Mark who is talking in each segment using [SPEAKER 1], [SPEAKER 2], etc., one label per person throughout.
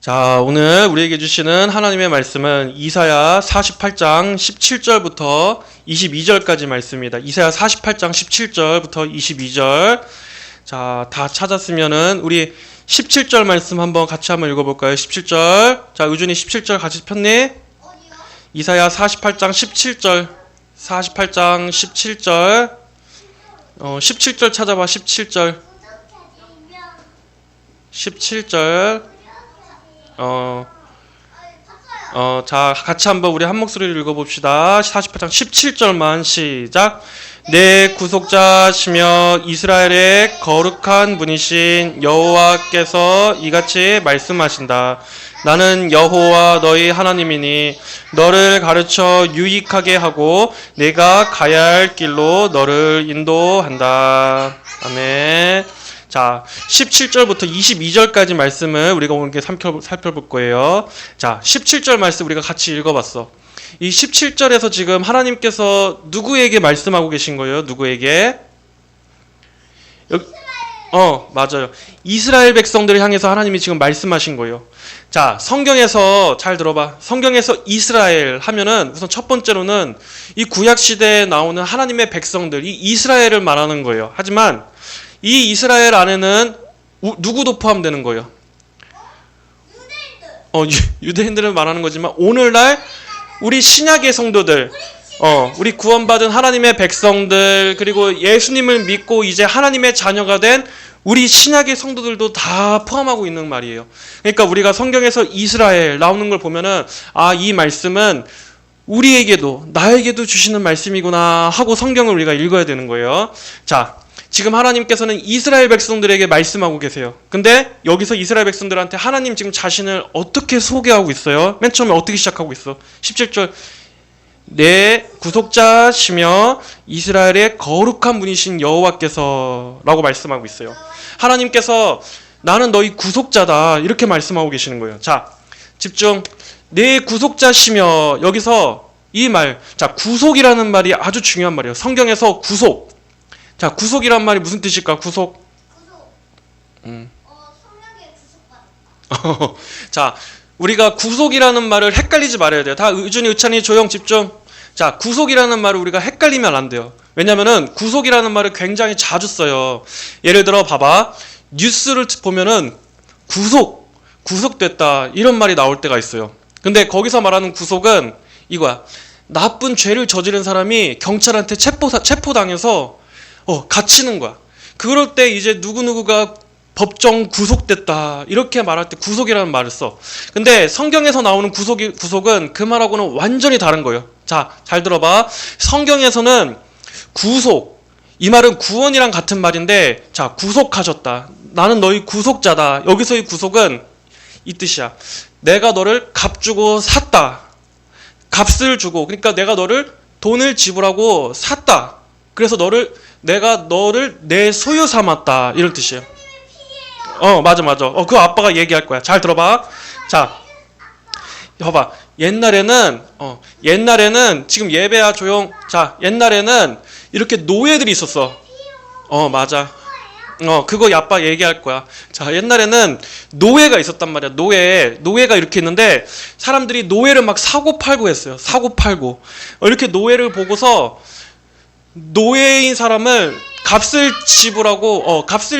[SPEAKER 1] 자, 오늘 우리에게 주시는 하나님의 말씀은 이사야 48장 17절부터 22절까지 말씀입니다. 이사야 48장 17절부터 22절. 자, 다 찾았으면은 우리 17절 말씀 같이 한번 읽어볼까요? 17절. 자, 의준이 17절 같이 폈니? 이사야 48장 17절. 48장 17절. 17절 찾아봐. 17절. 17절. 자, 같이 한번 우리 한 목소리를 읽어봅시다. 48장 17절만 시작. 내 구속자시며 이스라엘의 거룩한 분이신 여호와께서 이같이 말씀하신다. 나는 여호와 너희 하나님이니 너를 가르쳐 유익하게 하고 내가 가야 할 길로 너를 인도한다. 아멘. 자, 17절부터 22절까지 말씀을 우리가 오늘 살펴볼 거예요. 자, 17절 말씀 우리가 같이 읽어봤어. 이 17절에서 지금 하나님께서 누구에게 말씀하고 계신 거예요? 누구에게? 맞아요. 이스라엘 백성들을 향해서 하나님이 지금 말씀하신 거예요. 자, 성경에서 잘 들어봐. 성경에서 이스라엘 하면은 우선 첫 번째로는 이 구약 시대에 나오는 하나님의 백성들, 이 이스라엘을 말하는 거예요. 하지만 이 이스라엘 안에는 누구도 포함되는 거예요. 유대인들을 말하는 거지만 오늘날 우리 신약의 성도들, 우리 구원받은 하나님의 백성들, 그리고 예수님을 믿고 이제 하나님의 자녀가 된 우리 신약의 성도들도 다 포함하고 있는 말이에요. 그러니까 우리가 성경에서 이스라엘 나오는 걸 보면은 이 말씀은 우리에게도 나에게도 주시는 말씀이구나 하고 성경을 우리가 읽어야 되는 거예요. 자, 지금 하나님께서는 이스라엘 백성들에게 말씀하고 계세요. 근데 여기서 이스라엘 백성들한테 하나님 지금 자신을 어떻게 소개하고 있어요? 맨 처음에 어떻게 시작하고 있어? 17절. 내 구속자시며 이스라엘의 거룩한 분이신 여호와께서 라고 말씀하고 있어요. 하나님께서 나는 너희 구속자다 이렇게 말씀하고 계시는 거예요. 자, 집중. 내 구속자시며 여기서 이 말, 자, 구속이라는 말이 아주 중요한 말이에요. 성경에서 구속. 자, 구속이란 말이 무슨 뜻일까? 구속. 성령의 구속받았다. 자, 우리가 구속이라는 말을 헷갈리지 말아야 돼요. 다 의준이, 의찬이 조용 집중. 자, 구속이라는 말을 우리가 헷갈리면 안 돼요. 왜냐면은 구속이라는 말을 굉장히 자주 써요. 예를 들어 봐봐. 뉴스를 보면은 구속됐다 이런 말이 나올 때가 있어요. 근데 거기서 말하는 구속은 이거야. 나쁜 죄를 저지른 사람이 경찰한테 체포당해서 갇히는 거야. 그럴 때 이제 누구누구가 법정 구속됐다 이렇게 말할 때 구속이라는 말을 써. 근데 성경에서 나오는 구속은 그 말하고는 완전히 다른 거예요. 자, 잘 들어봐. 성경에서는 구속, 이 말은 구원이랑 같은 말인데, 자, 구속하셨다. 나는 너희 구속자다. 여기서의 구속은 이 뜻이야. 내가 너를 값주고 샀다. 값을 주고, 그러니까 내가 너를 돈을 지불하고 샀다. 그래서 내가 너를 내 소유 삼았다 이런 뜻이에요. 맞아. 그거 아빠가 얘기할 거야. 잘 들어봐. 자, 봐봐. 옛날에는 지금 예배야 조용. 자, 옛날에는 이렇게 노예들이 있었어. 맞아. 그거 아빠 얘기할 거야. 자, 옛날에는 노예가 있었단 말이야. 노예가 이렇게 있는데 사람들이 노예를 막 사고 팔고 했어요. 사고 팔고. 이렇게 노예를 보고서 노예인 사람을 값을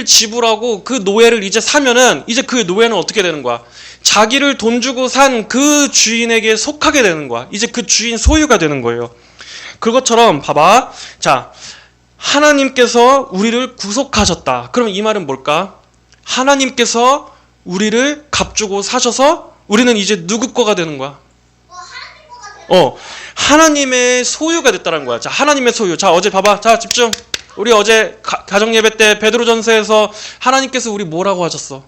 [SPEAKER 1] 지불하고 그 노예를 이제 사면은 이제 그 노예는 어떻게 되는 거야? 자기를 돈 주고 산 그 주인에게 속하게 되는 거야. 이제 그 주인 소유가 되는 거예요. 그것처럼 봐봐. 자, 하나님께서 우리를 구속하셨다. 그러면 이 말은 뭘까? 하나님께서 우리를 값주고 사셔서 우리는 이제 누구 거가 되는 거야? 하나님의 소유가 됐다는 거야. 자, 하나님의 소유. 자, 어제 봐봐. 자, 집중. 우리 어제 가정예배 때 베드로전서에서 하나님께서 우리 뭐라고 하셨어?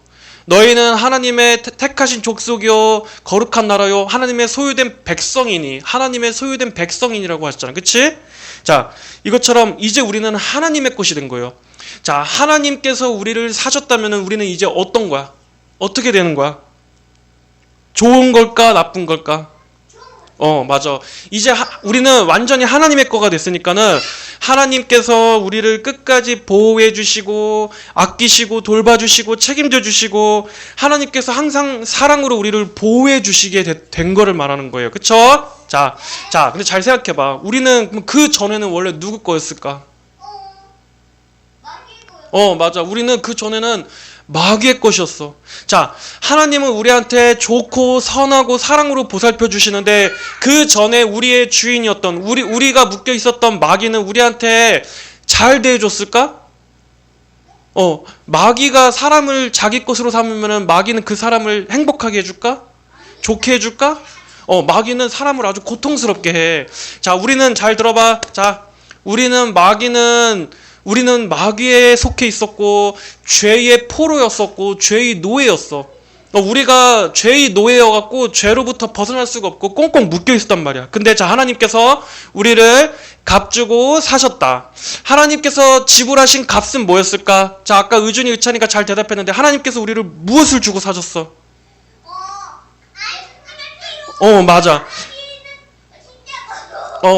[SPEAKER 1] 너희는 하나님의 택하신 족속이요 거룩한 나라요 하나님의 소유된 백성이니 하나님의 소유된 백성인이라고 하셨잖아. 그치? 자, 이것처럼 이제 우리는 하나님의 것이 된 거예요. 자, 하나님께서 우리를 사셨다면 우리는 이제 어떤 거야? 어떻게 되는 거야? 좋은 걸까? 나쁜 걸까? 맞아. 이제 우리는 완전히 하나님의 거가 됐으니까는 하나님께서 우리를 끝까지 보호해 주시고 아끼시고 돌봐주시고 책임져 주시고 하나님께서 항상 사랑으로 우리를 보호해 주시게 된 거를 말하는 거예요. 그쵸? 자, 근데 잘 생각해봐. 우리는 그 전에는 원래 누구 거였을까? 맞아. 우리는 그 전에는 마귀의 것이었어. 자, 하나님은 우리한테 좋고 선하고 사랑으로 보살펴 주시는데 그 전에 우리의 주인이었던 우리가 묶여 있었던 마귀는 우리한테 잘 대해줬을까? 마귀가 사람을 자기 것으로 삼으면은 마귀는 그 사람을 행복하게 해줄까? 좋게 해줄까? 마귀는 사람을 아주 고통스럽게 해. 자, 우리는 잘 들어봐. 자, 우리는 마귀에 속해 있었고 죄의 포로였었고 죄의 노예였어. 우리가 죄의 노예여갖고 죄로부터 벗어날 수가 없고 꽁꽁 묶여 있었단 말이야. 근데 자, 하나님께서 우리를 값주고 사셨다. 하나님께서 지불하신 값은 뭐였을까? 자, 아까 의준이 의찬이가 잘 대답했는데 하나님께서 우리를 무엇을 주고 사셨어? 맞아.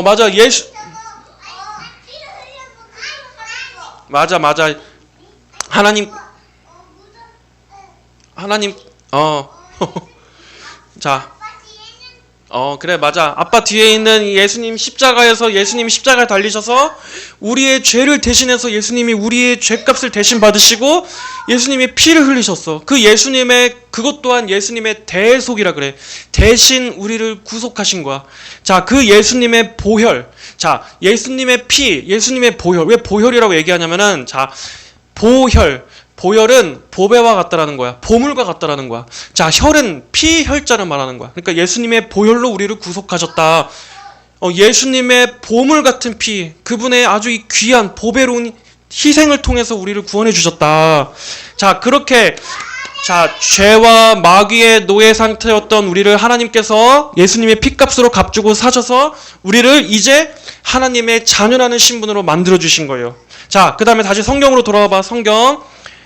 [SPEAKER 1] 맞아. 맞아. 하나님, 자, 그래, 맞아. 아빠 뒤에 있는 예수님 십자가에서 예수님 십자가에 달리셔서 우리의 죄를 대신해서 예수님이 우리의 죄값을 대신 받으시고 예수님이 피를 흘리셨어. 그것 또한 예수님의 대속이라 그래. 대신 우리를 구속하신 거야. 자, 그 예수님의 보혈. 자, 예수님의 피, 예수님의 보혈. 왜 보혈이라고 얘기하냐면은, 자, 보혈은 보배와 같다라는 거야. 보물과 같다라는 거야. 자, 혈은 피혈자를 말하는 거야. 그러니까 예수님의 보혈로 우리를 구속하셨다. 예수님의 보물 같은 피, 그분의 아주 이 귀한 보배로운 희생을 통해서 우리를 구원해 주셨다. 자, 그렇게 죄와 마귀의 노예 상태였던 우리를 하나님께서 예수님의 피값으로 값주고 사셔서 우리를 이제 하나님의 자녀라는 신분으로 만들어 주신 거예요. 자, 그 다음에 다시 성경으로 돌아와 봐. 성경.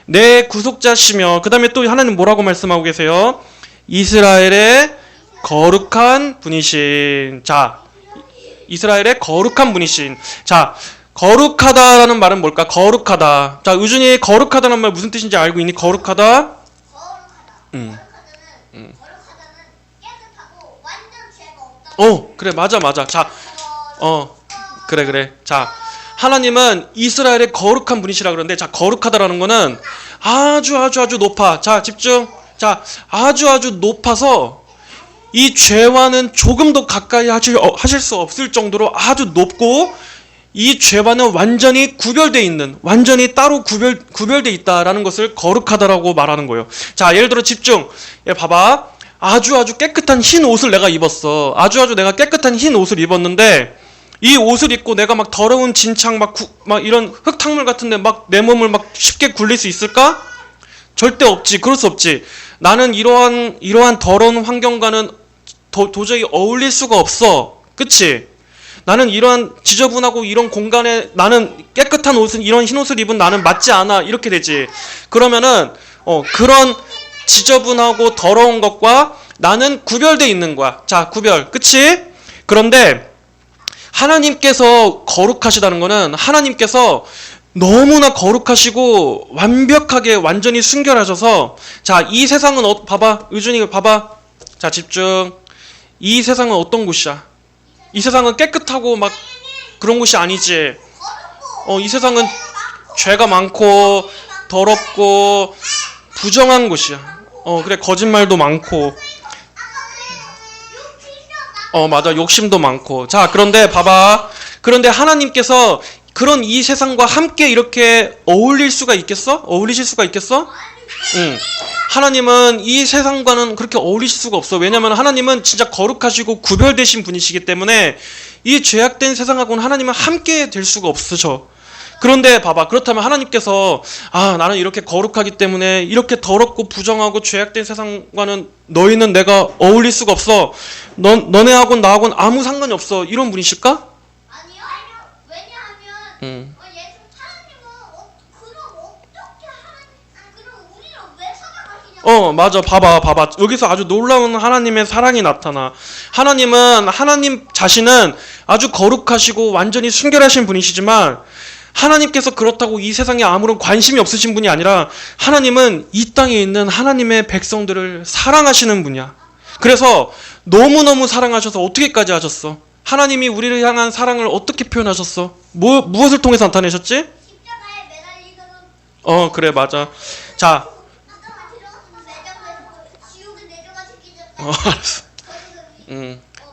[SPEAKER 1] 내 구속자시며, 그 다음에 또 하나님 뭐라고 말씀하고 계세요? 이스라엘의 거룩한 분이신. 자, 이스라엘의 거룩한 분이신. 자, 거룩하다라는 말은 뭘까? 거룩하다. 자, 의준이 거룩하다는 말 무슨 뜻인지 알고 있니? 거룩하다? 거룩하다는 깨끗하고 완전 죄가 없다. 그래, 맞아. 자, 그래. 자, 하나님은 이스라엘의 거룩한 분이시라 그러는데, 자, 거룩하다라는 거는 아주 높아. 자, 집중. 자, 아주 높아서 이 죄와는 조금 더 가까이 하실 수 없을 정도로 아주 높고 이 죄와는 완전히 구별되어 있는, 완전히 따로 구별되어 있다라는 것을 거룩하다라고 말하는 거예요. 자, 예를 들어 집중. 봐봐. 아주 깨끗한 흰 옷을 내가 입었어. 아주 내가 깨끗한 흰 옷을 입었는데 이 옷을 입고 내가 막 더러운 진창 막 이런 흙탕물 같은데 막 내 몸을 막 쉽게 굴릴 수 있을까? 절대 없지. 그럴 수 없지. 나는 이러한 더러운 환경과는 도저히 어울릴 수가 없어. 그치? 나는 이러한 지저분하고 이런 공간에 나는 깨끗한 옷은 이런 흰 옷을 입은 나는 맞지 않아. 이렇게 되지. 그러면은 그런 지저분하고 더러운 것과 나는 구별돼 있는 거야. 자, 구별. 그치? 그런데 하나님께서 거룩하시다는 거는 하나님께서 너무나 거룩하시고 완벽하게 완전히 순결하셔서, 자, 이 세상은 봐봐. 의준이가 봐봐. 자, 집중. 이 세상은 어떤 곳이야? 이 세상은 깨끗하고 막 그런 곳이 아니지. 이 세상은 죄가 많고 더럽고 부정한 곳이야. 그래, 거짓말도 많고 맞아, 욕심도 많고. 자, 그런데 봐봐. 그런데 하나님께서 그런 이 세상과 함께 이렇게 어울리실 수가 있겠어? 응. 하나님은 이 세상과는 그렇게 어울리실 수가 없어. 왜냐면 하나님은 진짜 거룩하시고 구별되신 분이시기 때문에 이 죄악된 세상하고는 하나님은 함께 될 수가 없으셔. 그런데 봐봐. 그렇다면 하나님께서 나는 이렇게 거룩하기 때문에 이렇게 더럽고 부정하고 죄악된 세상과는 너희는 내가 어울릴 수가 없어. 너네하고는 나하고는 아무 상관이 없어. 이런 분이실까?
[SPEAKER 2] 아니요. 왜냐하면 하나님은 그럼 어떻게 그럼 우리를 왜 사랑하시냐고요.
[SPEAKER 1] 맞아. 봐봐. 여기서 아주 놀라운 하나님의 사랑이 나타나. 하나님 자신은 아주 거룩하시고 완전히 순결하신 분이시지만 하나님께서 그렇다고 이 세상에 아무런 관심이 없으신 분이 아니라 하나님은 이 땅에 있는 하나님의 백성들을 사랑하시는 분이야. 그래서 너무너무 사랑하셔서 어떻게까지 하셨어? 하나님이 우리를 향한 사랑을 어떻게 표현하셨어? 무엇을 통해서 나타내셨지?
[SPEAKER 2] 십자가에 매달리셔서
[SPEAKER 1] 그래, 맞아. 자,
[SPEAKER 2] 아까만 들어갔으면 매장에서 지옥에 내려가 시키셨다.
[SPEAKER 1] 알았어.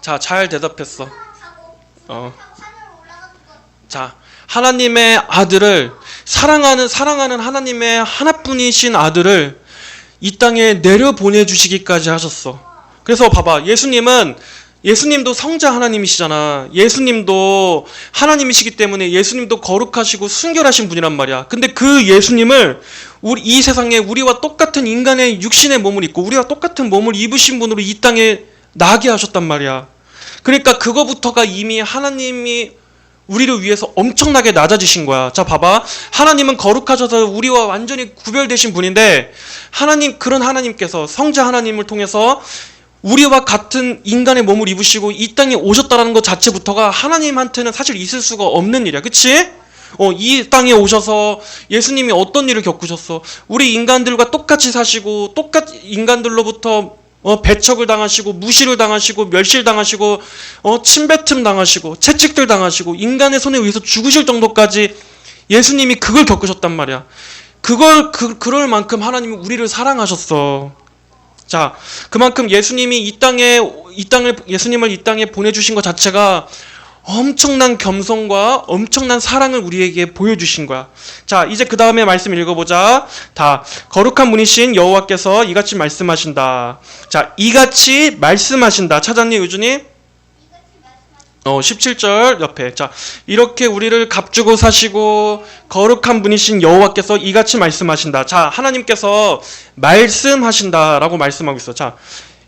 [SPEAKER 1] 자, 잘 대답했어.
[SPEAKER 2] 타고
[SPEAKER 1] 어.
[SPEAKER 2] 하늘로 올라가는 거.
[SPEAKER 1] 자, 하나님의 아들을 사랑하는 하나님의 하나뿐이신 아들을 이 땅에 내려 보내주시기까지 하셨어. 그래서 봐봐, 예수님도 성자 하나님이시잖아. 예수님도 하나님이시기 때문에 예수님도 거룩하시고 순결하신 분이란 말이야. 근데 그 예수님을 이 세상에 우리와 똑같은 인간의 육신의 몸을 입고 우리와 똑같은 몸을 입으신 분으로 이 땅에 나게 하셨단 말이야. 그러니까 그거부터가 이미 하나님이 우리를 위해서 엄청나게 낮아지신 거야. 자, 봐봐. 하나님은 거룩하셔서 우리와 완전히 구별되신 분인데 그런 하나님께서 성자 하나님을 통해서 우리와 같은 인간의 몸을 입으시고 이 땅에 오셨다라는 것 자체부터가 하나님한테는 사실 있을 수가 없는 일이야. 그치? 이 땅에 오셔서 예수님이 어떤 일을 겪으셨어? 우리 인간들과 똑같이 사시고 똑같이 인간들로부터 배척을 당하시고 무시를 당하시고 멸시를 당하시고 침뱉음 당하시고 채찍들 당하시고 인간의 손에 의해서 죽으실 정도까지 예수님이 그걸 겪으셨단 말이야. 그럴 만큼 하나님이 우리를 사랑하셨어. 자, 그만큼 예수님을 이 땅에 보내주신 것 자체가 엄청난 겸손과 엄청난 사랑을 우리에게 보여주신 거야. 자, 이제 그 다음에 말씀 읽어보자. 거룩한 분이신 여호와께서 이같이 말씀하신다. 자, 이같이 말씀하신다. 찾았니, 유준이? 17절 옆에. 자, 이렇게 우리를 값주고 사시고 거룩한 분이신 여호와께서 이같이 말씀하신다. 자, 하나님께서 말씀하신다라고 말씀하고 있어. 자,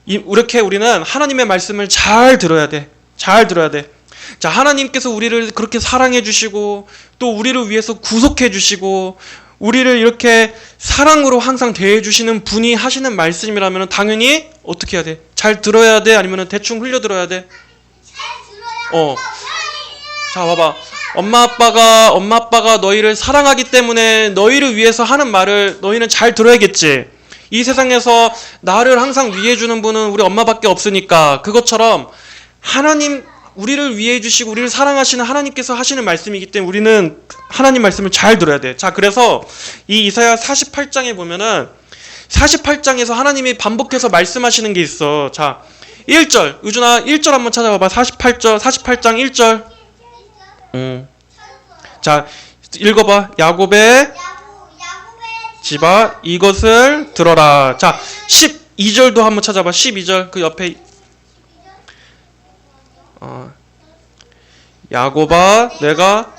[SPEAKER 1] 이렇게 우리는 하나님의 말씀을 잘 들어야 돼. 잘 들어야 돼. 자, 하나님께서 우리를 그렇게 사랑해 주시고 또 우리를 위해서 구속해 주시고 우리를 이렇게 사랑으로 항상 대해 주시는 분이 하시는 말씀이라면 당연히 어떻게 해야 돼? 잘 들어야 돼? 아니면 대충 흘려 들어야 돼? 자, 봐봐. 엄마 아빠가 너희를 사랑하기 때문에 너희를 위해서 하는 말을 너희는 잘 들어야겠지. 이 세상에서 나를 항상 위해 주는 분은 우리 엄마밖에 없으니까 그것처럼 우리를 위해 주시고 우리를 사랑하시는 하나님께서 하시는 말씀이기 때문에 우리는 하나님 말씀을 잘 들어야 돼. 자, 그래서 이 이사야 48장에 보면은 48장에서 하나님이 반복해서 말씀하시는 게 있어. 자, 1절. 유준아, 1절 한번 찾아봐봐. 48장 1절. 자, 읽어봐. 야곱의 집아, 이것을 들어라. 자, 12절도 한번 찾아봐. 12절. 그 옆에. 야곱아, 내가.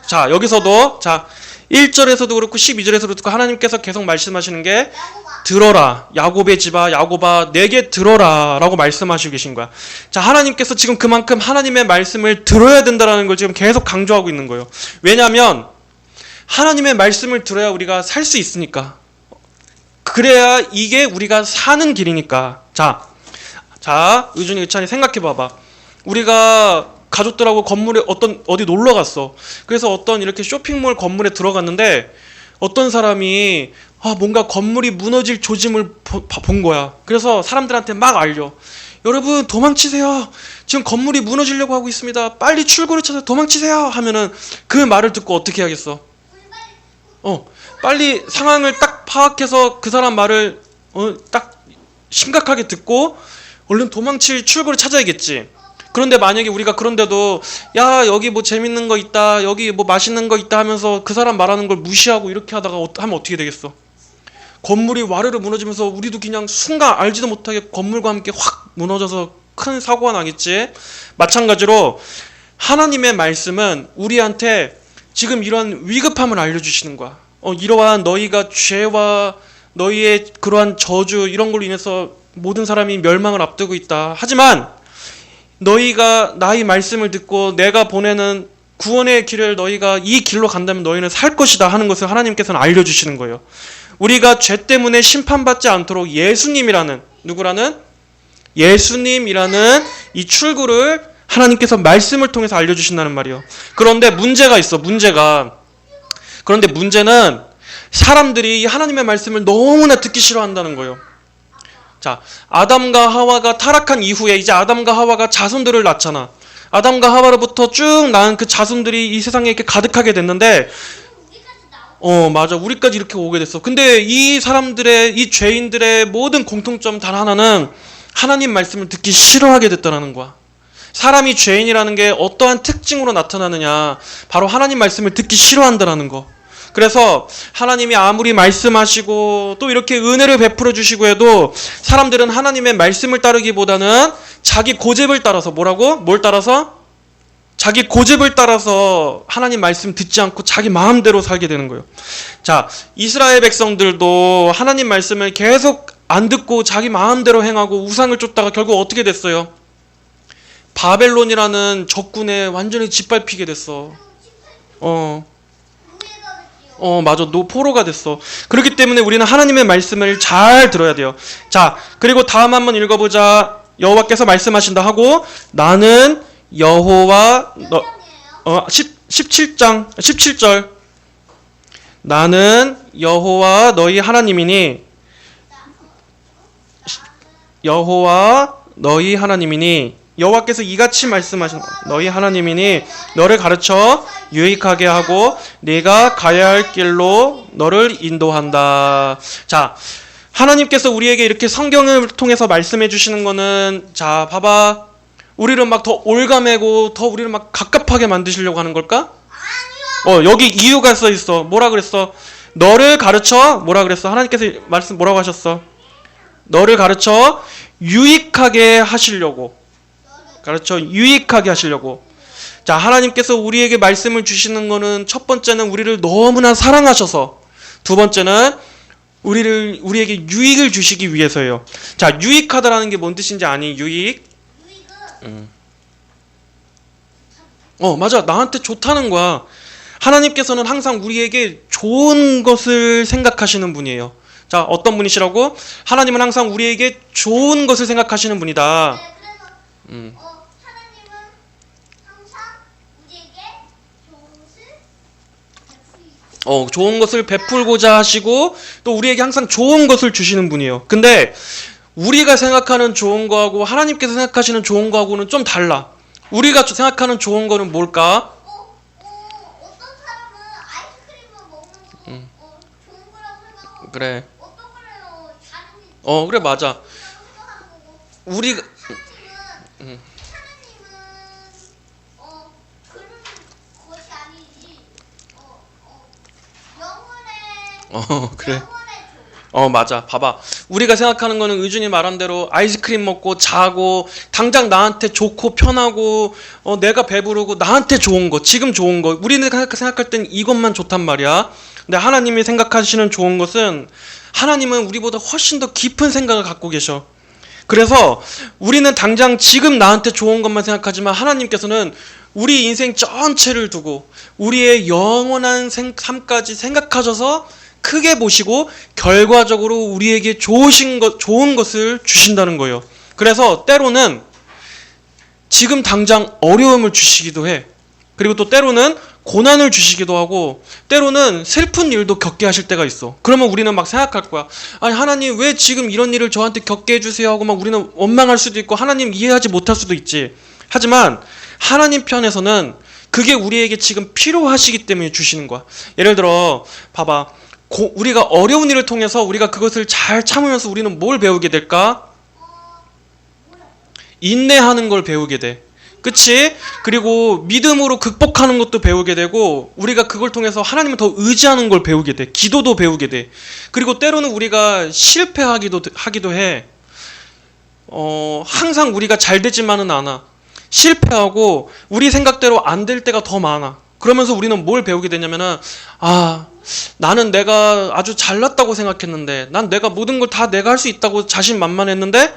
[SPEAKER 1] 자, 여기서도. 자, 1절에서도 그렇고 12절에서도 그렇고 하나님께서 계속 말씀하시는 게 들어라. 야곱의 집아, 야곱아, 내게 들어라 라고 말씀하시고 계신 거야. 자, 하나님께서 지금 그만큼 하나님의 말씀을 들어야 된다는 걸 지금 계속 강조하고 있는 거예요. 왜냐하면 하나님의 말씀을 들어야 우리가 살 수 있으니까. 그래야 이게 우리가 사는 길이니까. 자, 의준이, 의찬이 생각해 봐봐. 우리가 가족들하고 건물에 어디 놀러 갔어. 그래서 어떤 이렇게 쇼핑몰 건물에 들어갔는데 어떤 사람이 뭔가 건물이 무너질 조짐을 본 거야. 그래서 사람들한테 막 알려. 여러분, 도망치세요. 지금 건물이 무너지려고 하고 있습니다. 빨리 출구를 찾아 도망치세요. 하면은 그 말을 듣고 어떻게 하겠어? 빨리 상황을 딱 파악해서 그 사람 말을 딱 심각하게 듣고 얼른 도망칠 출구를 찾아야겠지. 그런데 만약에 우리가 그런데도 야, 여기 뭐 재밌는 거 있다, 여기 뭐 맛있는 거 있다 하면서 그 사람 말하는 걸 무시하고 이렇게 하다가 하면 어떻게 되겠어? 건물이 와르르 무너지면서 우리도 그냥 순간 알지도 못하게 건물과 함께 확 무너져서 큰 사고가 나겠지. 마찬가지로 하나님의 말씀은 우리한테 지금 이러한 위급함을 알려주시는 거야. 이러한 너희가 죄와 너희의 그러한 저주 이런 걸로 인해서 모든 사람이 멸망을 앞두고 있다. 하지만 너희가 나의 말씀을 듣고 내가 보내는 구원의 길을 너희가 이 길로 간다면 너희는 살 것이다 하는 것을 하나님께서는 알려주시는 거예요. 우리가 죄 때문에 심판받지 않도록 예수님이라는, 누구라는? 예수님이라는 이 출구를 하나님께서 말씀을 통해서 알려주신다는 말이에요. 그런데 문제가 있어, 그런데 문제는 사람들이 하나님의 말씀을 너무나 듣기 싫어한다는 거예요. 자, 아담과 하와가 타락한 이후에 이제 아담과 하와가 자손들을 낳잖아. 아담과 하와로부터 쭉 낳은 그 자손들이 이 세상에 이렇게 가득하게 됐는데, 맞아. 우리까지 이렇게 오게 됐어. 근데 이 사람들의, 이 죄인들의 모든 공통점 단 하나는 하나님 말씀을 듣기 싫어하게 됐다는 거야. 사람이 죄인이라는 게 어떠한 특징으로 나타나느냐, 바로 하나님 말씀을 듣기 싫어한다는 거. 그래서 하나님이 아무리 말씀하시고 또 이렇게 은혜를 베풀어 주시고 해도 사람들은 하나님의 말씀을 따르기보다는 자기 고집을 따라서, 뭘 따라서? 자기 고집을 따라서 하나님 말씀 듣지 않고 자기 마음대로 살게 되는 거예요. 자, 이스라엘 백성들도 하나님 말씀을 계속 안 듣고 자기 마음대로 행하고 우상을 쫓다가 결국 어떻게 됐어요? 바벨론이라는 적군에 완전히 짓밟히게 됐어. 맞아. 포로가 됐어. 그렇기 때문에 우리는 하나님의 말씀을 잘 들어야 돼요. 자, 그리고 다음 한번 읽어보자. 여호와께서 말씀하신다 하고, 나는 여호와 17절. 나는 여호와 너희 하나님이니, 여호와께서 이같이 말씀하신, 너희 하나님이니 너를 가르쳐 유익하게 하고 네가 가야 할 길로 너를 인도한다. 자, 하나님께서 우리에게 이렇게 성경을 통해서 말씀해 주시는 거는, 자, 봐봐, 우리를 막 더 올가매고 더 우리를 막 갑갑하게 만드시려고 하는 걸까?
[SPEAKER 2] 아니요.
[SPEAKER 1] 여기 이유가 써 있어. 뭐라 그랬어? 너를 가르쳐, 뭐라 그랬어? 하나님께서 말씀 뭐라고 하셨어? 너를 가르쳐 유익하게 하시려고. 자, 하나님께서 우리에게 말씀을 주시는 거는, 첫 번째는 우리를 너무나 사랑하셔서, 두 번째는 우리에게 유익을 주시기 위해서예요. 자, 유익하다라는 게 뭔 뜻인지 아니? 유익? 맞아. 나한테 좋다는 거야. 하나님께서는 항상 우리에게 좋은 것을 생각하시는 분이에요. 자, 어떤 분이시라고? 하나님은 항상 우리에게 좋은 것을 생각하시는 분이다.
[SPEAKER 2] 네, 그래서 하나님은 항상 우리에게
[SPEAKER 1] 좋은 것을 베풀고자 하시고 또 우리에게 항상 좋은 것을 주시는 분이에요. 근데 우리가 생각하는 좋은 거하고 하나님께서 생각하시는 좋은 거하고는 좀 달라. 우리가 생각하는 좋은 거는 뭘까?
[SPEAKER 2] 어떤 사람은 아이스크림을 먹는 거 좋은 거라고 생각하고,
[SPEAKER 1] 그래.
[SPEAKER 2] 어떤 거는 다른
[SPEAKER 1] 그래, 맞아.
[SPEAKER 2] 생각하는 거고.
[SPEAKER 1] 우리가
[SPEAKER 2] 하나님은 그런 것이 아니지. 영혼의
[SPEAKER 1] 그래.
[SPEAKER 2] 영혼의 조.
[SPEAKER 1] 맞아. 봐봐. 우리가 생각하는 거는 의준이 말한 대로 아이스크림 먹고 자고 당장 나한테 좋고 편하고 내가 배부르고 나한테 좋은 거, 지금 좋은 거. 우리는 생각할 땐 이것만 좋단 말이야. 근데 하나님이 생각하시는 좋은 것은, 하나님은 우리보다 훨씬 더 깊은 생각을 갖고 계셔. 그래서 우리는 당장 지금 나한테 좋은 것만 생각하지만 하나님께서는 우리 인생 전체를 두고 우리의 영원한 삶까지 생각하셔서 크게 보시고 결과적으로 우리에게 좋은 것을 주신다는 거예요. 그래서 때로는 지금 당장 어려움을 주시기도 해. 그리고 또 때로는 고난을 주시기도 하고, 때로는 슬픈 일도 겪게 하실 때가 있어. 그러면 우리는 막 생각할 거야. 아니, 하나님 왜 지금 이런 일을 저한테 겪게 해주세요 하고 막 우리는 원망할 수도 있고 하나님 이해하지 못할 수도 있지. 하지만 하나님 편에서는 그게 우리에게 지금 필요하시기 때문에 주시는 거야. 예를 들어 봐봐. 우리가 어려운 일을 통해서 우리가 그것을 잘 참으면서 우리는 뭘 배우게 될까? 인내하는 걸 배우게 돼. 그치? 그리고 믿음으로 극복하는 것도 배우게 되고, 우리가 그걸 통해서 하나님을 더 의지하는 걸 배우게 돼. 기도도 배우게 돼. 그리고 때로는 우리가 하기도 해. 항상 우리가 잘 되지만은 않아. 실패하고 우리 생각대로 안 될 때가 더 많아. 그러면서 우리는 뭘 배우게 되냐면은, 나는 내가 아주 잘났다고 생각했는데, 난 내가 모든 걸 다 내가 할 수 있다고 자신만만했는데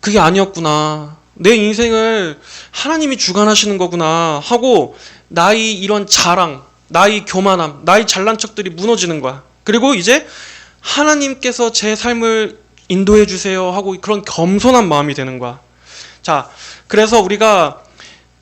[SPEAKER 1] 그게 아니었구나. 내 인생을 하나님이 주관하시는 거구나 하고, 나의 이런 자랑, 나의 교만함, 나의 잘난 척들이 무너지는 거야. 그리고 이제 하나님께서 제 삶을 인도해 주세요 하고 그런 겸손한 마음이 되는 거야. 자, 그래서 우리가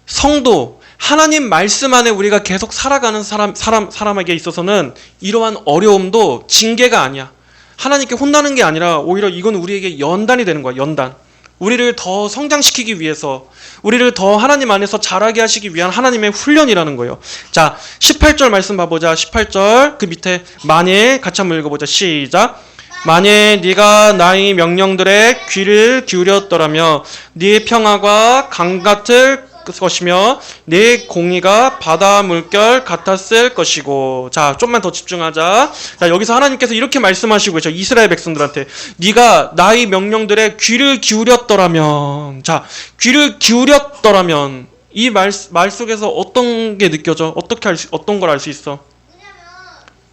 [SPEAKER 1] 성도, 하나님 말씀 안에 우리가 계속 살아가는 사람에게 있어서는 이러한 어려움도 징계가 아니야. 하나님께 혼나는 게 아니라 오히려 이건 우리에게 연단이 되는 거야. 연단. 우리를 더 성장시키기 위해서, 우리를 더 하나님 안에서 자라게 하시기 위한 하나님의 훈련이라는 거예요. 자, 18절 말씀 봐보자. 18절 그 밑에 만일 같이 한번 읽어보자. 시작. 만일 네가 나의 명령들에 귀를 기울였더라며 네 평화가 강 같을 것이며 네 공의가 바다 물결 같았을 것이고. 자, 좀만 더 집중하자. 자, 여기서 하나님께서 이렇게 말씀하시고 계셔. 이스라엘 백성들한테 네가 나의 명령들에 귀를 기울였더라면. 자, 귀를 기울였더라면 이 말 속에서 어떤 게 느껴져? 어떤 걸 알 수 있어?
[SPEAKER 2] 왜냐면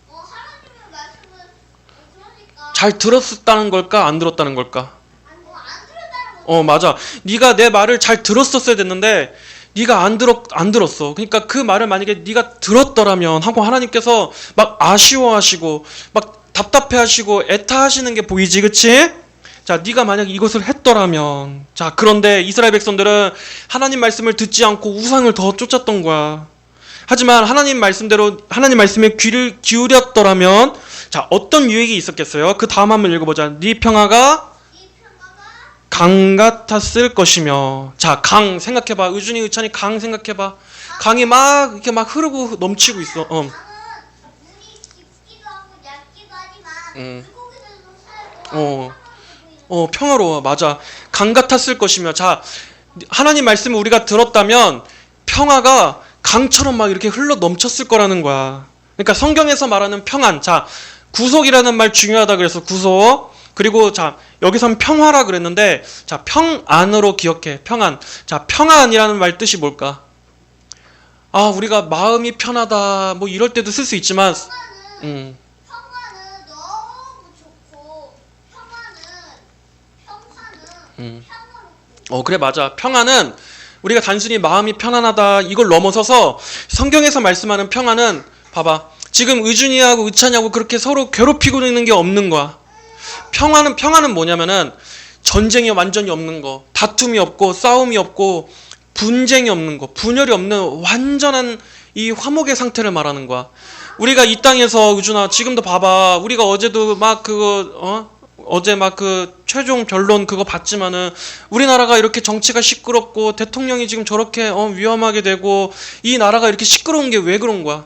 [SPEAKER 2] 하나님의 말씀은 그러니까
[SPEAKER 1] 잘 들었다는 걸까? 안 들었다는 걸까?
[SPEAKER 2] 안 들었다는 거.
[SPEAKER 1] 맞아. 네가 내 말을 잘 들었었어야 됐는데 네가 안 들었어. 그러니까 그 말을 만약에 네가 들었더라면 하고 하나님께서 막 아쉬워하시고 막 답답해하시고 애타하시는 게 보이지, 그치? 자, 네가 만약 이것을 했더라면. 자, 그런데 이스라엘 백성들은 하나님 말씀을 듣지 않고 우상을 더 쫓았던 거야. 하지만 하나님 말씀대로 하나님 말씀에 귀를 기울였더라면, 자, 어떤 유익이 있었겠어요? 그 다음 한번 읽어보자. 네 평화가
[SPEAKER 2] 이 평화가
[SPEAKER 1] 강 같았을 것이며. 자, 강 생각해봐. 의준이 의찬이 강 생각해봐. 강이 막 이렇게 막 흐르고 넘치고 있어.
[SPEAKER 2] 강은 물이 깊기도 하고 얇기도 하지만 물고기들도 살고
[SPEAKER 1] 평화로워. 맞아. 강 같았을 것이며. 자, 하나님 말씀을 우리가 들었다면 평화가 강처럼 막 이렇게 흘러 넘쳤을 거라는 거야. 그러니까 성경에서 말하는 평안. 자, 구속이라는 말 중요하다 그래서 구속. 그리고 자, 여기선 평화라 그랬는데, 자, 평안으로 기억해. 평안. 자, 평안이라는 말 뜻이 뭘까? 아, 우리가 마음이 편하다 뭐 이럴 때도 쓸 수 있지만,
[SPEAKER 2] 평화는 너무 좋고 평화는 평화롭고
[SPEAKER 1] 그래, 맞아. 평안은 우리가 단순히 마음이 편안하다 이걸 넘어서서 성경에서 말씀하는 평안은, 봐봐, 지금 의준이하고 의찬이하고 그렇게 서로 괴롭히고 있는 게 없는 거야. 평안은 뭐냐면은 전쟁이 완전히 없는 거, 다툼이 없고 싸움이 없고 분쟁이 없는 거, 분열이 없는 완전한 이 화목의 상태를 말하는 거야. 우리가 이 땅에서, 의준아, 지금도 봐봐. 우리가 어제도 막 어제 막 그 최종 변론 그거 봤지만은 우리나라가 이렇게 정치가 시끄럽고 대통령이 지금 저렇게 위험하게 되고 이 나라가 이렇게 시끄러운 게 왜 그런 거야?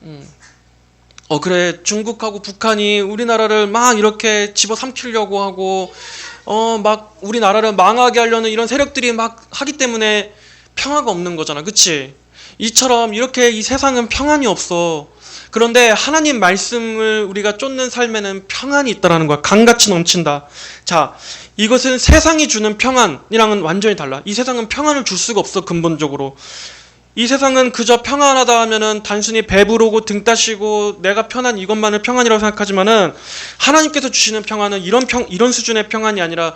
[SPEAKER 2] 왜냐하면
[SPEAKER 1] 그래. 중국하고 북한이 우리나라를 막 이렇게 집어삼키려고 하고 막 우리나라를 망하게 하려는 이런 세력들이 막 하기 때문에 평화가 없는 거잖아. 그치? 이처럼 이렇게 이 세상은 평안이 없어. 그런데 하나님 말씀을 우리가 쫓는 삶에는 평안이 있다라는 거야. 강같이 넘친다. 자, 이것은 세상이 주는 평안이랑은 완전히 달라. 이 세상은 평안을 줄 수가 없어, 근본적으로. 이 세상은 그저 평안하다 하면은 단순히 배부르고 등 따시고 내가 편한 이것만을 평안이라고 생각하지만은 하나님께서 주시는 평안은 이런 수준의 평안이 아니라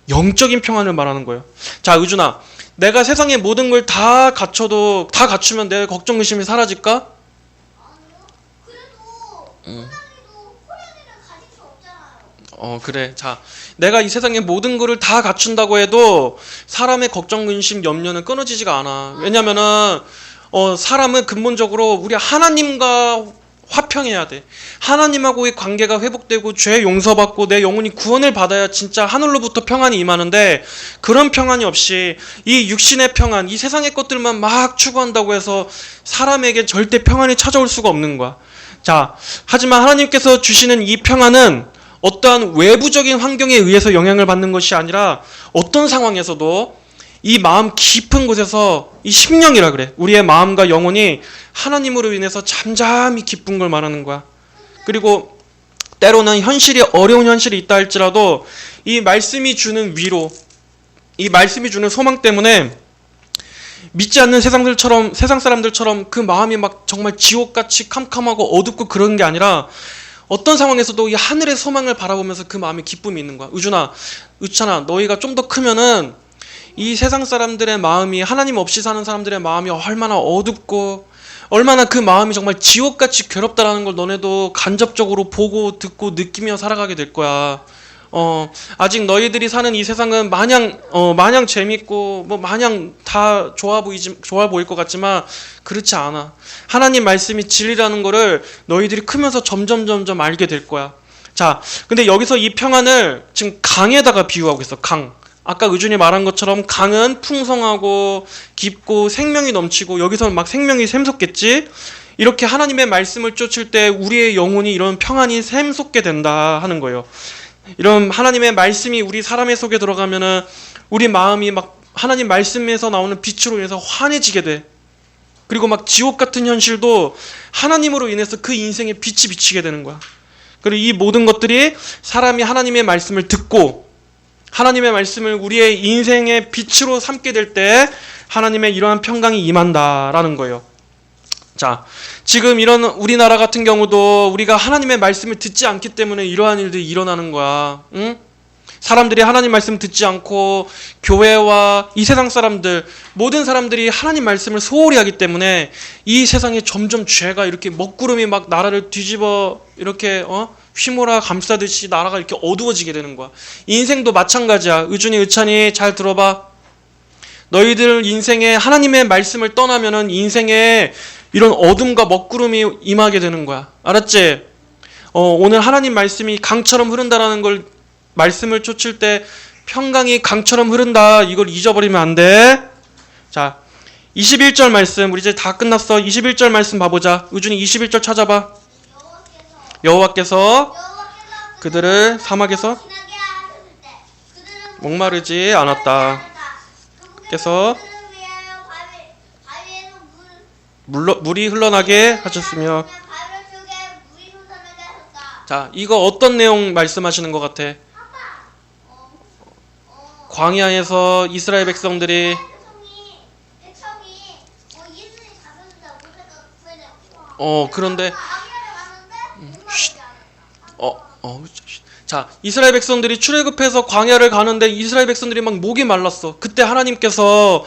[SPEAKER 1] 영적인 평안을 말하는 거예요. 자, 의준아, 내가 세상의 모든 걸 다 갖추면 내 걱정 의심이 사라질까?
[SPEAKER 2] 그래도 호랑이를 가질 수 없잖아요.
[SPEAKER 1] 그래. 자, 내가 이 세상의 모든 거를 다 갖춘다고 해도 사람의 걱정, 근심, 염려는 끊어지지가 않아. 왜냐면은 사람은 근본적으로 우리 하나님과 화평해야 돼. 하나님하고의 관계가 회복되고 죄 용서받고 내 영혼이 구원을 받아야 진짜 하늘로부터 평안이 임하는데, 그런 평안이 없이 이 육신의 평안, 이 세상의 것들만 막 추구한다고 해서 사람에게 절대 평안이 찾아올 수가 없는 거야. 자, 하지만 하나님께서 주시는 이 평안은 어떠한 외부적인 환경에 의해서 영향을 받는 것이 아니라 어떤 상황에서도 이 마음 깊은 곳에서, 이 심령이라 그래, 우리의 마음과 영혼이 하나님으로 인해서 잠잠히 기쁜 걸 말하는 거야. 그리고 때로는 어려운 현실이 있다 할지라도 이 말씀이 주는 위로, 이 말씀이 주는 소망 때문에 믿지 않는 세상 사람들처럼 그 마음이 막 정말 지옥같이 캄캄하고 어둡고 그런 게 아니라 어떤 상황에서도 이 하늘의 소망을 바라보면서 그 마음에 기쁨이 있는 거야. 의찬아, 너희가 좀 더 크면은 이 세상 사람들의 마음이, 하나님 없이 사는 사람들의 마음이 얼마나 어둡고 얼마나 그 마음이 정말 지옥같이 괴롭다라는 걸 너네도 간접적으로 보고 듣고 느끼며 살아가게 될 거야. 아직 너희들이 사는 이 세상은 마냥 재밌고 뭐 마냥 다 좋아 보일 것 같지만 그렇지 않아. 하나님 말씀이 진리라는 거를 너희들이 크면서 점점 알게 될 거야. 자, 근데 여기서 이 평안을 지금 강에다가 비유하고 있어. 강. 아까 의준이 말한 것처럼 강은 풍성하고 깊고 생명이 넘치고 여기서는 막 생명이 샘솟겠지? 이렇게 하나님의 말씀을 쫓을 때 우리의 영혼이 이런 평안이 샘솟게 된다 하는 거예요. 이런 하나님의 말씀이 우리 사람의 속에 들어가면은 우리 마음이 막 하나님 말씀에서 나오는 빛으로 인해서 환해지게 돼. 그리고 막 지옥 같은 현실도 하나님으로 인해서 그 인생에 빛이 비치게 되는 거야. 그리고 이 모든 것들이 사람이 하나님의 말씀을 듣고 하나님의 말씀을 우리의 인생의 빛으로 삼게 될 때 하나님의 이러한 평강이 임한다라는 거예요. 자, 지금 이런 우리나라 같은 경우도 우리가 하나님의 말씀을 듣지 않기 때문에 이러한 일들이 일어나는 거야. 응? 사람들이 하나님 말씀 듣지 않고 교회와 이 세상 사람들 모든 사람들이 하나님 말씀을 소홀히 하기 때문에 이 세상에 점점 죄가 이렇게 먹구름이 막 나라를 뒤집어 이렇게 휘몰아 감싸듯이 나라가 이렇게 어두워지게 되는 거야. 인생도 마찬가지야. 의준이 의찬이 잘 들어봐. 너희들 인생에 하나님의 말씀을 떠나면은 인생에 이런 어둠과 먹구름이 임하게 되는 거야. 알았지? 오늘 하나님 말씀이 강처럼 흐른다라는 걸 말씀을 쫓을 때 평강이 강처럼 흐른다. 이걸 잊어버리면 안 돼. 자, 21절 말씀 우리 이제 다 끝났어. 21절 말씀 봐보자. 의준이 21절 찾아봐. 여호와께서 그들을 사막에서 목마르지 않았다. 께서 물이 흘러나게 하셨으며. 자, 이거 어떤 내용 말씀하시는 것 같아? 광야에서 이스라엘 백성들이 그런데 자, 이스라엘 백성들이 출애굽해서 광야를 가는데 이스라엘 백성들이 막 목이 말랐어. 그때 하나님께서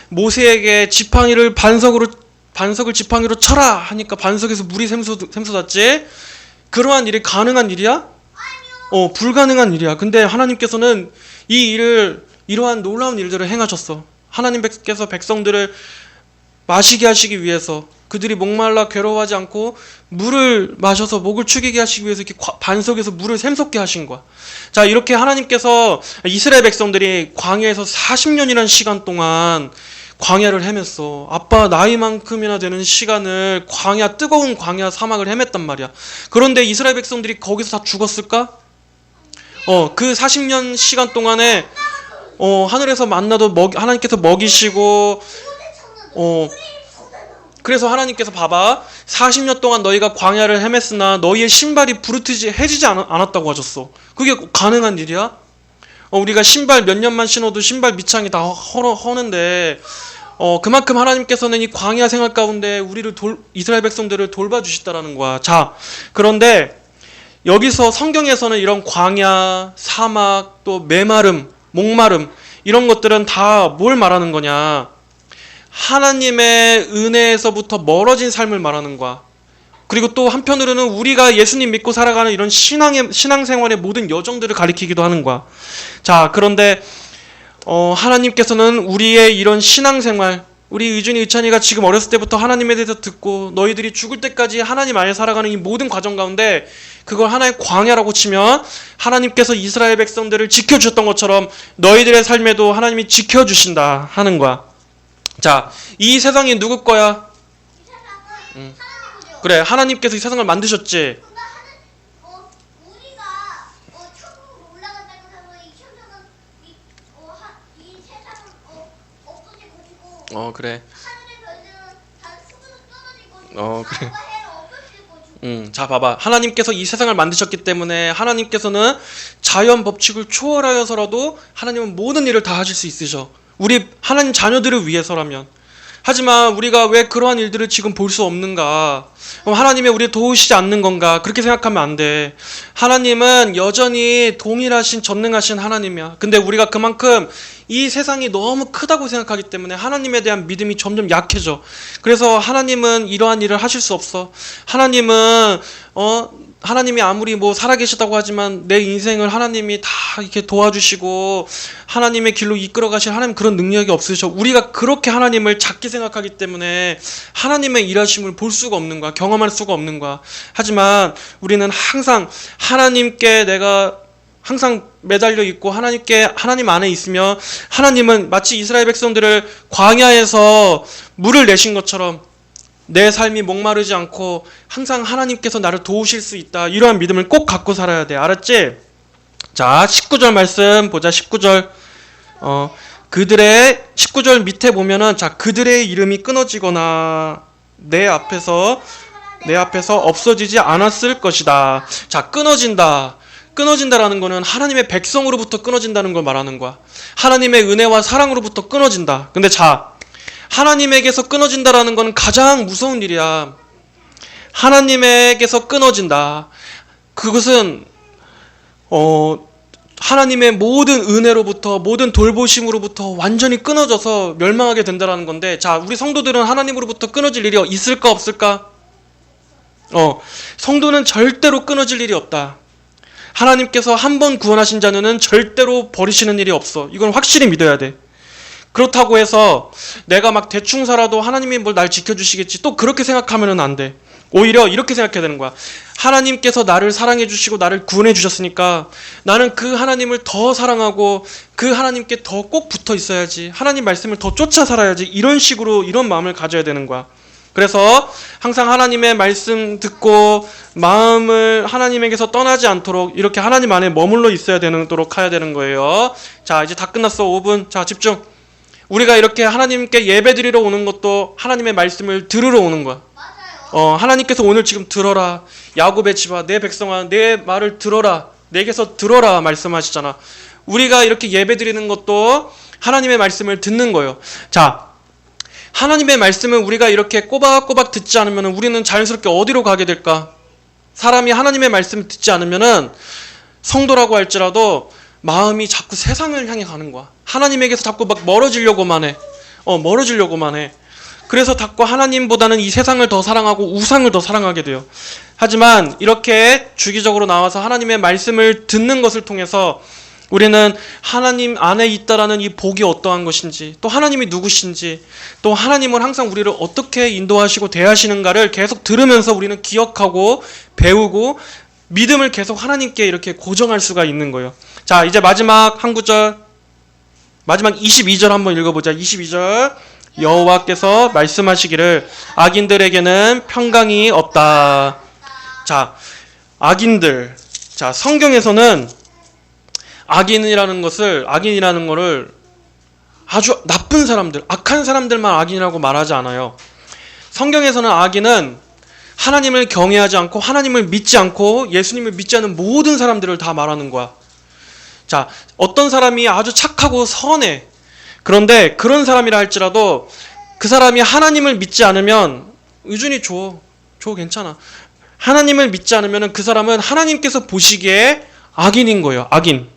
[SPEAKER 1] 모세에게 지팡이를 반석을 지팡이로 쳐라 하니까 반석에서 물이 샘솟았지. 그러한 일이 가능한 일이야? 불가능한 일이야. 근데 하나님께서는 이 일을 이러한 놀라운 일들을 행하셨어. 하나님께서 백성들을 마시게 하시기 위해서 그들이 목말라 괴로워하지 않고 물을 마셔서 목을 축이게 하시기 위해서 이렇게 반석에서 물을 샘솟게 하신 거야. 자, 이렇게 하나님께서 이스라엘 백성들이 광야에서 40년이라는 시간 동안 광야를 헤맸어. 아빠 나이만큼이나 되는 시간을 뜨거운 광야 사막을 헤맸단 말이야. 그런데 이스라엘 백성들이 거기서 다 죽었을까? 그 40년 시간 동안에 하늘에서 만나도 하나님께서 먹이시고 그래서 하나님께서 봐봐 40년 동안 너희가 광야를 헤맸으나 너희의 신발이 해지지 않았다고 하셨어. 그게 가능한 일이야? 우리가 신발 몇 년만 신어도 신발 밑창이 다 허는데 그만큼 하나님께서는 이 광야 생활 가운데 이스라엘 백성들을 돌봐주시다라는 거야. 자, 그런데 여기서 성경에서는 이런 광야, 사막, 또 메마름, 목마름 이런 것들은 다 뭘 말하는 거냐? 하나님의 은혜에서부터 멀어진 삶을 말하는 거야. 그리고 또 한편으로는 우리가 예수님 믿고 살아가는 이런 신앙생활의 모든 여정들을 가리키기도 하는 거야. 자, 그런데 하나님께서는 우리의 이런 신앙생활, 우리 의준이 의찬이가 지금 어렸을 때부터 하나님에 대해서 듣고 너희들이 죽을 때까지 하나님 안에 살아가는 이 모든 과정 가운데 그걸 하나의 광야라고 치면 하나님께서 이스라엘 백성들을 지켜주셨던 것처럼 너희들의 삶에도 하나님이 지켜주신다 하는 거야. 자, 이 세상이 누구 거야? 그래, 하나님께서 이 세상을 만드셨지. 그래. 그래. 자, 봐봐. 하나님께서 이 세상을 만드셨기 때문에 하나님께서는 자연 법칙을 초월하여서라도 하나님은 모든 일을 다 하실 수 있으셔. 우리 하나님 자녀들을 위해서라면. 하지만 우리가 왜 그러한 일들을 지금 볼 수 없는가? 그럼 하나님이 우리를 도우시지 않는 건가? 그렇게 생각하면 안 돼. 하나님은 여전히 동일하신 전능하신 하나님이야. 근데 우리가 그만큼 이 세상이 너무 크다고 생각하기 때문에 하나님에 대한 믿음이 점점 약해져. 그래서 하나님은 이러한 일을 하실 수 없어. 하나님이 아무리 뭐 살아계시다고 하지만 내 인생을 하나님이 다 이렇게 도와주시고 하나님의 길로 이끌어 가실 하나님 그런 능력이 없으셔. 우리가 그렇게 하나님을 작게 생각하기 때문에 하나님의 일하심을 볼 수가 없는 거야. 경험할 수가 없는 거야. 하지만 우리는 항상 하나님께 내가 항상 매달려 있고 하나님 안에 있으며 하나님은 마치 이스라엘 백성들을 광야에서 물을 내신 것처럼 내 삶이 목마르지 않고 항상 하나님께서 나를 도우실 수 있다. 이러한 믿음을 꼭 갖고 살아야 돼. 알았지? 자, 19절 말씀 보자. 19절. 그들의 19절 밑에 보면은 자, 그들의 이름이 끊어지거나 내 앞에서 없어지지 않았을 것이다. 자, 끊어진다. 끊어진다라는 거는 하나님의 백성으로부터 끊어진다는 걸 말하는 거야. 하나님의 은혜와 사랑으로부터 끊어진다. 근데 자, 하나님에게서 끊어진다라는 건 가장 무서운 일이야. 하나님에게서 끊어진다. 그것은 하나님의 모든 은혜로부터 모든 돌보심으로부터 완전히 끊어져서 멸망하게 된다라는 건데, 자, 우리 성도들은 하나님으로부터 끊어질 일이 있을까 없을까? 성도는 절대로 끊어질 일이 없다. 하나님께서 한 번 구원하신 자는 절대로 버리시는 일이 없어. 이건 확실히 믿어야 돼. 그렇다고 해서 내가 막 대충 살아도 하나님이 뭘 날 지켜주시겠지, 또 그렇게 생각하면은 안 돼. 오히려 이렇게 생각해야 되는 거야. 하나님께서 나를 사랑해 주시고 나를 구원해 주셨으니까 나는 그 하나님을 더 사랑하고 그 하나님께 더 꼭 붙어 있어야지, 하나님 말씀을 더 쫓아 살아야지, 이런 식으로 이런 마음을 가져야 되는 거야. 그래서 항상 하나님의 말씀 듣고 마음을 하나님에게서 떠나지 않도록 이렇게 하나님 안에 머물러 있어야 되도록 해야 되는 거예요. 자, 이제 다 끝났어. 5분. 자, 집중. 우리가 이렇게 하나님께 예배 드리러 오는 것도 하나님의 말씀을 들으러 오는 거야. 하나님께서 오늘 지금 들어라. 야곱의 집아, 내 백성아, 내 말을 들어라. 내게서 들어라 말씀하시잖아. 우리가 이렇게 예배 드리는 것도 하나님의 말씀을 듣는 거예요. 자, 하나님의 말씀을 우리가 이렇게 꼬박꼬박 듣지 않으면 우리는 자연스럽게 어디로 가게 될까? 사람이 하나님의 말씀을 듣지 않으면 성도라고 할지라도 마음이 자꾸 세상을 향해 가는 거야. 하나님에게서 자꾸 막 멀어지려고만 해. 멀어지려고만 해. 그래서 자꾸 하나님보다는 이 세상을 더 사랑하고 우상을 더 사랑하게 돼요. 하지만 이렇게 주기적으로 나와서 하나님의 말씀을 듣는 것을 통해서 우리는 하나님 안에 있다라는 이 복이 어떠한 것인지, 또 하나님이 누구신지, 또 하나님은 항상 우리를 어떻게 인도하시고 대하시는가를 계속 들으면서 우리는 기억하고 배우고 믿음을 계속 하나님께 이렇게 고정할 수가 있는 거예요. 자, 이제 마지막 한 구절, 마지막 22절 한번 읽어보자. 22절. 여호와께서 말씀하시기를 악인들에게는 평강이 없다. 자, 악인들. 자, 성경에서는 악인이라는 거를 아주 나쁜 사람들, 악한 사람들만 악인이라고 말하지 않아요. 성경에서는 악인은 하나님을 경외하지 않고 하나님을 믿지 않고 예수님을 믿지 않는 모든 사람들을 다 말하는 거야. 자, 어떤 사람이 아주 착하고 선해. 그런데 그런 사람이라 할지라도 그 사람이 하나님을 믿지 않으면 의준이 줘 괜찮아. 하나님을 믿지 않으면 그 사람은 하나님께서 보시기에 악인인 거예요. 악인.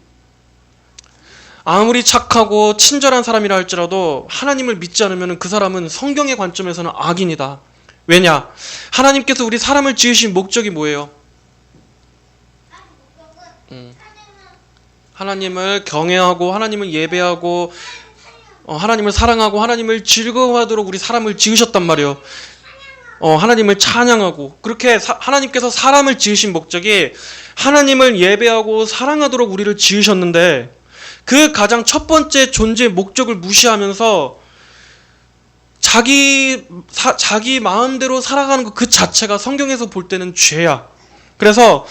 [SPEAKER 1] 아무리 착하고 친절한 사람이라 할지라도 하나님을 믿지 않으면 그 사람은 성경의 관점에서는 악인이다. 왜냐? 하나님께서 우리 사람을 지으신 목적이 뭐예요? 하나님을 경외하고 하나님을 예배하고 하나님을 사랑하고 하나님을 즐거워하도록 우리 사람을 지으셨단 말이에요. 하나님을 찬양하고 그렇게 하나님께서 사람을 지으신 목적이 하나님을 예배하고 사랑하도록 우리를 지으셨는데, 그 가장 첫 번째 존재의 목적을 무시하면서 자기 마음대로 살아가는 것 그 자체가 성경에서 볼 때는 죄야. 그래서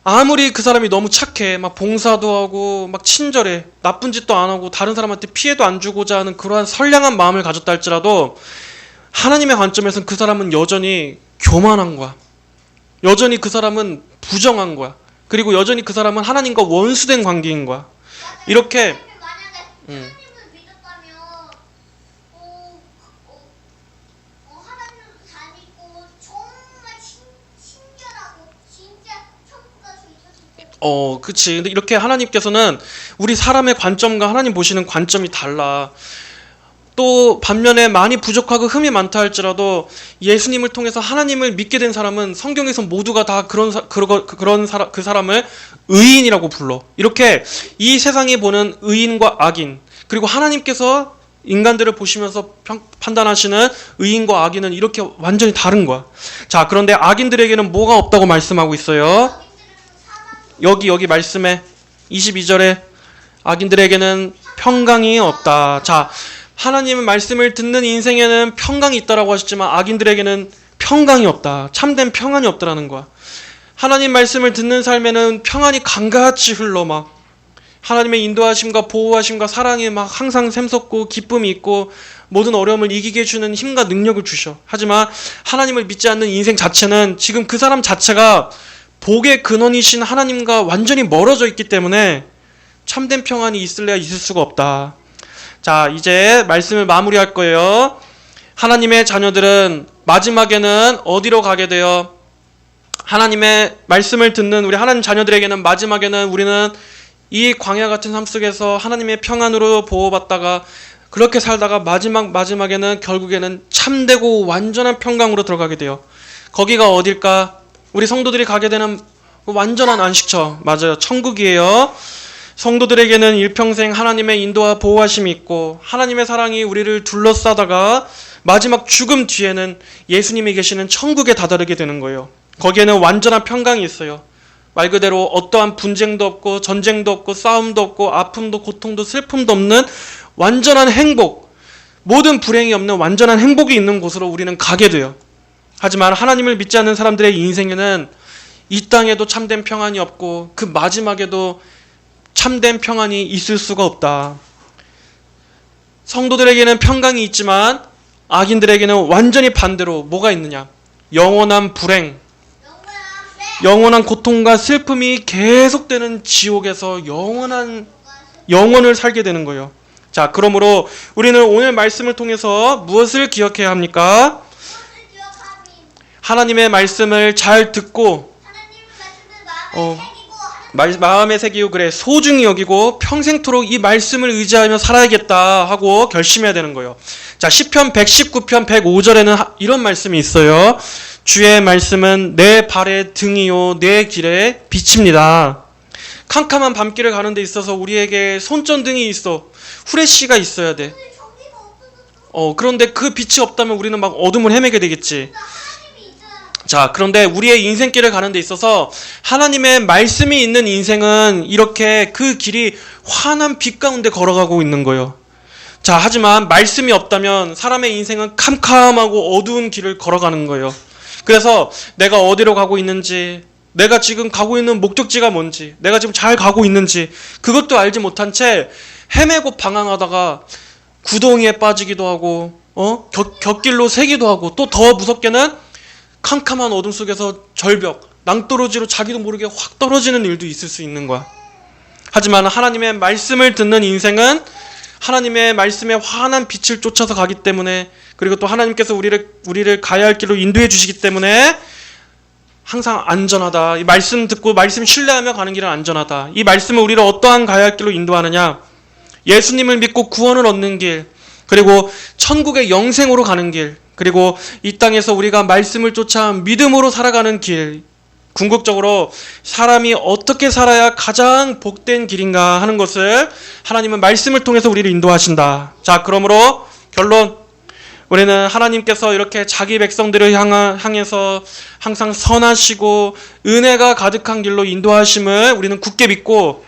[SPEAKER 1] 아무리 그 사람이 너무 착해, 막 봉사도 하고 막 친절해, 나쁜 짓도 안 하고 다른 사람한테 피해도 안 주고자 하는 그러한 선량한 마음을 가졌다 할지라도 하나님의 관점에서는 그 사람은 여전히 교만한 거야. 여전히 그 사람은 부정한 거야. 그리고 여전히 그 사람은 하나님과 원수된 관계인 거야. 이렇게
[SPEAKER 2] 만약에 하나님을 믿었다면
[SPEAKER 1] 그치. 근데 이렇게 하나님께서는 우리 사람의 관점과 하나님 보시는 관점이 달라. 또 반면에 많이 부족하고 흠이 많다 할지라도 예수님을 통해서 하나님을 믿게 된 사람은 성경에서 모두가 다 그 사람을 의인이라고 불러. 이렇게 이 세상이 보는 의인과 악인, 그리고 하나님께서 인간들을 보시면서 판단하시는 의인과 악인은 이렇게 완전히 다른 거야. 자, 그런데 악인들에게는 뭐가 없다고 말씀하고 있어요? 여기 말씀에 22절에 악인들에게는 평강이 없다. 자, 하나님의 말씀을 듣는 인생에는 평강이 있다라고 하셨지만 악인들에게는 평강이 없다. 참된 평안이 없다라는 거야. 하나님 말씀을 듣는 삶에는 평안이 강같이 흘러 막 하나님의 인도하심과 보호하심과 사랑이 막 항상 샘솟고 기쁨이 있고 모든 어려움을 이기게 해주는 힘과 능력을 주셔. 하지만 하나님을 믿지 않는 인생 자체는 지금 그 사람 자체가 복의 근원이신 하나님과 완전히 멀어져 있기 때문에 참된 평안이 있을래야 있을 수가 없다. 자, 이제 말씀을 마무리할 거예요. 하나님의 자녀들은 마지막에는 어디로 가게 돼요? 하나님의 말씀을 듣는 우리 하나님 자녀들에게는 마지막에는 우리는 이 광야 같은 삶 속에서 하나님의 평안으로 보호받다가 그렇게 살다가 마지막에는 결국에는 참되고 완전한 평강으로 들어가게 돼요. 거기가 어딜까? 우리 성도들이 가게 되는 완전한 안식처. 맞아요. 천국이에요. 성도들에게는 일평생 하나님의 인도와 보호하심이 있고 하나님의 사랑이 우리를 둘러싸다가 마지막 죽음 뒤에는 예수님이 계시는 천국에 다다르게 되는 거예요. 거기에는 완전한 평강이 있어요. 말 그대로 어떠한 분쟁도 없고 전쟁도 없고 싸움도 없고 아픔도 고통도 슬픔도 없는 완전한 행복, 모든 불행이 없는 완전한 행복이 있는 곳으로 우리는 가게 돼요. 하지만 하나님을 믿지 않는 사람들의 인생에는 이 땅에도 참된 평안이 없고 그 마지막에도 참된 평안이 있을 수가 없다. 성도들에게는 평강이 있지만 악인들에게는 완전히 반대로 뭐가 있느냐? 영원한 불행, 영원한 고통과 슬픔이 계속되는 지옥에서 영원을 살게 되는 거예요. 자, 그러므로 우리는 오늘 말씀을 통해서 무엇을 기억해야 합니까? 하나님의 말씀을 잘 듣고 마음에 새기고 그래 소중히 여기고 평생토록 이 말씀을 의지하며 살아야겠다 하고 결심해야 되는 거예요. 자, 시편 119편 105절에는 이런 말씀이 있어요. 주의 말씀은 내 발의 등이요 내 길의 빛입니다. 캄캄한 밤길을 가는 데 있어서 우리에게 손전등이 있어. 후레쉬가 있어야 돼. 그런데 그 빛이 없다면 우리는 막 어둠을 헤매게 되겠지. 자, 그런데 우리의 인생길을 가는 데 있어서 하나님의 말씀이 있는 인생은 이렇게 그 길이 환한 빛 가운데 걸어가고 있는 거예요. 자, 하지만 말씀이 없다면 사람의 인생은 캄캄하고 어두운 길을 걸어가는 거예요. 그래서 내가 어디로 가고 있는지, 내가 지금 가고 있는 목적지가 뭔지, 내가 지금 잘 가고 있는지 그것도 알지 못한 채 헤매고 방황하다가 구덩이에 빠지기도 하고 곁길로 새기도 하고 또 더 무섭게는 캄캄한 어둠 속에서 절벽, 낭떠러지로 자기도 모르게 확 떨어지는 일도 있을 수 있는 거야. 하지만 하나님의 말씀을 듣는 인생은 하나님의 말씀의 환한 빛을 쫓아서 가기 때문에, 그리고 또 하나님께서 우리를 가야 할 길로 인도해 주시기 때문에 항상 안전하다. 이 말씀 듣고 말씀 신뢰하며 가는 길은 안전하다. 이 말씀은 우리를 어떠한 가야 할 길로 인도하느냐? 예수님을 믿고 구원을 얻는 길, 그리고 천국의 영생으로 가는 길, 그리고 이 땅에서 우리가 말씀을 쫓아 믿음으로 살아가는 길, 궁극적으로 사람이 어떻게 살아야 가장 복된 길인가 하는 것을 하나님은 말씀을 통해서 우리를 인도하신다. 자, 그러므로 결론, 우리는 하나님께서 이렇게 자기 백성들을 향해서 항상 선하시고 은혜가 가득한 길로 인도하심을 우리는 굳게 믿고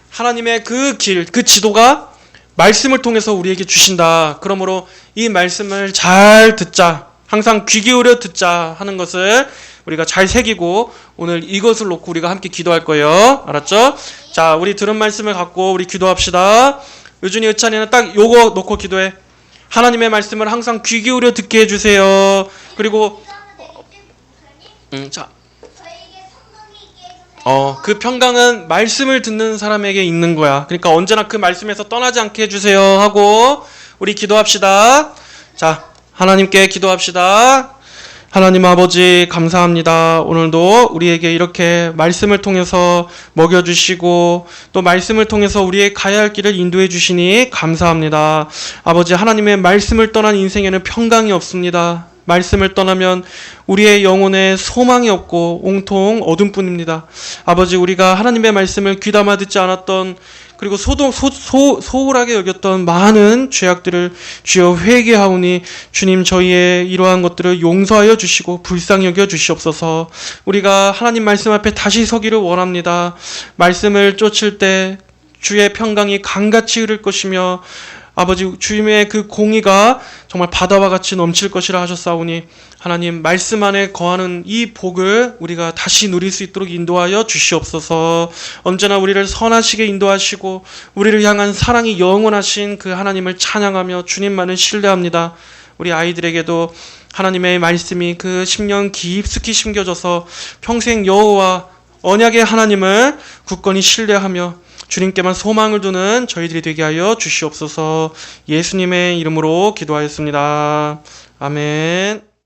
[SPEAKER 1] 하나님의 그 길, 그 지도가 말씀을 통해서 우리에게 주신다. 그러므로 이 말씀을 잘 듣자, 항상 귀 기울여 듣자 하는 것을 우리가 잘 새기고 오늘 이것을 놓고 우리가 함께 기도할 거예요. 알았죠? 자, 우리 들은 말씀을 갖고 우리 기도합시다. 의준이, 의찬이는 딱 요거 놓고 기도해. 하나님의 말씀을 항상 귀 기울여 듣게 해주세요. 그리고 그 평강은 말씀을 듣는 사람에게 있는 거야. 그러니까 언제나 그 말씀에서 떠나지 않게 해주세요 하고 우리 기도합시다. 자, 하나님께 기도합시다. 하나님 아버지 감사합니다. 오늘도 우리에게 이렇게 말씀을 통해서 먹여주시고 또 말씀을 통해서 우리의 가야 할 길을 인도해 주시니 감사합니다. 아버지 하나님의 말씀을 떠난 인생에는 평강이 없습니다. 말씀을 떠나면 우리의 영혼에 소망이 없고 온통 어둠뿐입니다. 아버지 우리가 하나님의 말씀을 귀담아 듣지 않았던 그리고 소홀하게 여겼던 많은 죄악들을 주여 회개하오니 주님 저희의 이러한 것들을 용서하여 주시고 불쌍히 여겨 주시옵소서. 우리가 하나님 말씀 앞에 다시 서기를 원합니다. 말씀을 쫓을 때 주의 평강이 강같이 흐를 것이며 아버지 주님의 그 공의가 정말 바다와 같이 넘칠 것이라 하셨사오니 하나님 말씀 안에 거하는 이 복을 우리가 다시 누릴 수 있도록 인도하여 주시옵소서. 언제나 우리를 선하시게 인도하시고 우리를 향한 사랑이 영원하신 그 하나님을 찬양하며 주님만을 신뢰합니다. 우리 아이들에게도 하나님의 말씀이 그 심령 깊숙이 심겨져서 평생 여호와 언약의 하나님을 굳건히 신뢰하며 주님께만 소망을 두는 저희들이 되게 하여 주시옵소서. 예수님의 이름으로 기도하였습니다. 아멘.